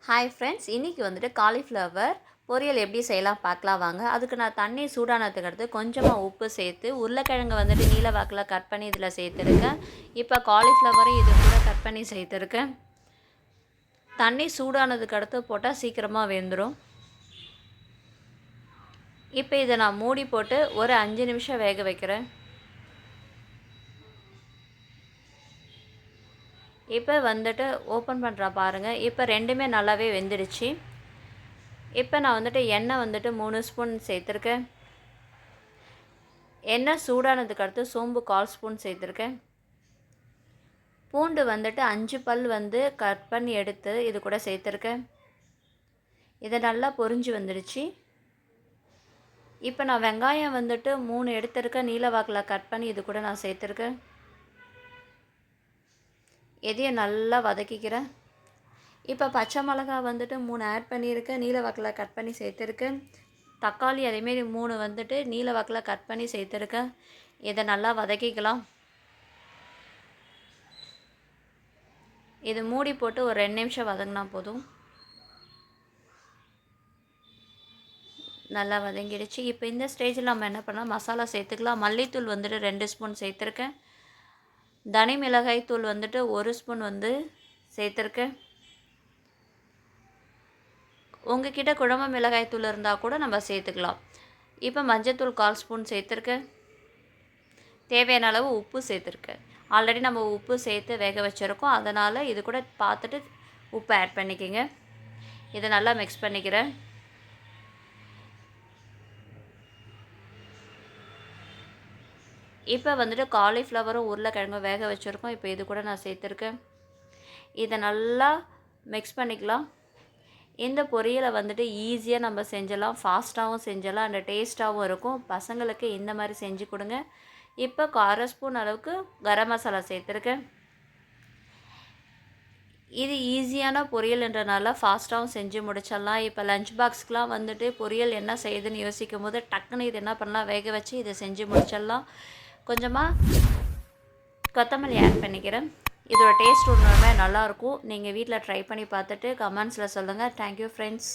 Hi friends, இன்றைக்கி வந்துட்டு cauliflower பொரியல் எப்படி செய்யலாம் பார்க்கலாம் வாங்க. அதுக்கு நான் தண்ணி சூடானதுக்கு அடுத்து கொஞ்சமாக உப்பு சேர்த்து உருளைக்கிழங்கு வந்துட்டு நீல வாக்கில் கட் பண்ணி இதில் சேர்த்துருக்கேன். இப்போ காலிஃப்ளவரும் இது கூட கட் பண்ணி சேர்த்துருக்கேன். தண்ணி சூடானதுக்கு அடுத்து போட்டால் சீக்கிரமாக வெந்துடும். இப்போ இதை நான் மூடி போட்டு ஒரு 5 நிமிஷம் வேக வைக்கிறேன். இப்போ வந்துட்டு ஓப்பன் பண்ணுறேன் பாருங்கள். இப்போ ரெண்டுமே நல்லாவே வெந்துடுச்சு. இப்போ நான் வந்துட்டு எண்ணெய் வந்துட்டு 3 ஸ்பூன் சேர்த்துருக்கேன். எண்ணெய் சூடானதுக்கு அடுத்து சோம்பு 1/4 ஸ்பூன் சேர்த்துருக்கேன். பூண்டு வந்துட்டு 5 பல் வந்து கட் பண்ணி எடுத்து இது கூட சேர்த்துருக்கேன். இதை நல்லா பொரிஞ்சு வந்துடுச்சு. இப்போ நான் வெங்காயம் வந்துட்டு 3 எடுத்துருக்கேன். நீல வாக்கில் கட் பண்ணி இது கூட நான் சேர்த்துருக்கேன். எதையும் நல்லா வதக்கிக்கிறேன். இப்போ பச்சை மிளகா வந்துட்டு 3 ஆட் பண்ணியிருக்கேன். நீல வாக்கில் கட் பண்ணி சேர்த்துருக்கேன். தக்காளி அதேமாரி 3 வந்துட்டு நீல வாக்கில் கட் பண்ணி சேர்த்துருக்கேன். இதை நல்லா வதக்கிக்கலாம். இது மூடி போட்டு ஒரு 2 நிமிஷம் வதங்கினா போதும். நல்லா வதங்கிடுச்சு. இப்போ இந்த ஸ்டேஜில் நம்ம என்ன பண்ணலாம், மசாலா சேர்த்துக்கலாம். மல்லித்தூள் வந்துட்டு 2 ஸ்பூன் சேர்த்துருக்கேன். தனி மிளகாய் தூள் வந்துட்டு 1 ஸ்பூன் வந்து சேர்த்துருக்கேன். உங்ககிட்ட குழம்பு மிளகாய் தூள் இருந்தால் கூட நம்ம சேர்த்துக்கலாம். இப்போ மஞ்சத்தூள் 1/4 ஸ்பூன் சேர்த்துருக்கேன். தேவையான அளவு உப்பு சேர்த்துருக்கேன். ஆல்ரெடி நம்ம உப்பு சேர்த்து வேக வச்சுருக்கோம். அதனால் இது கூட பார்த்துட்டு உப்பு ஆட் பண்ணிக்கோங்க. இதை நல்லா மிக்ஸ் பண்ணிக்கிறேன். இப்போ வந்துட்டு காலிஃப்ளவரும் உருளைக்கிழங்கும் வேக வச்சுருக்கோம். இப்போ இது கூட நான் சேர்த்துருக்கேன். இதை நல்லா மிக்ஸ் பண்ணிக்கலாம். இந்த பொரியலை வந்துட்டு ஈஸியாக நம்ம செஞ்சலாம், ஃபாஸ்ட்டாகவும் செஞ்சலாம், அண்ட் டேஸ்ட்டாகவும் இருக்கும். பசங்களுக்கு இந்த மாதிரி செஞ்சு கொடுங்க. இப்போ 1/2 ஸ்பூன் அளவுக்கு கரம் மசாலா சேர்த்துருக்கேன். இது ஈஸியான பொரியல்ன்றனால ஃபாஸ்ட்டாகவும் செஞ்சு முடிச்சிடலாம். இப்போ லஞ்ச் பாக்ஸ்க்கெலாம் வந்துட்டு பொரியல் என்ன செய்யுதுன்னு யோசிக்கும் போது டக்குன்னு இது என்ன பண்ணலாம், வேக வச்சு இதை செஞ்சு முடிச்சிடலாம். கொஞ்சமாக கொத்தமல்லி ஆட் பண்ணிக்கிறேன். இதோட டேஸ்ட் உண்மையுமே நல்லாயிருக்கும். நீங்கள் வீட்டில் ட்ரை பண்ணி பார்த்துட்டு கமெண்ட்ஸில் சொல்லுங்கள். Thank you friends.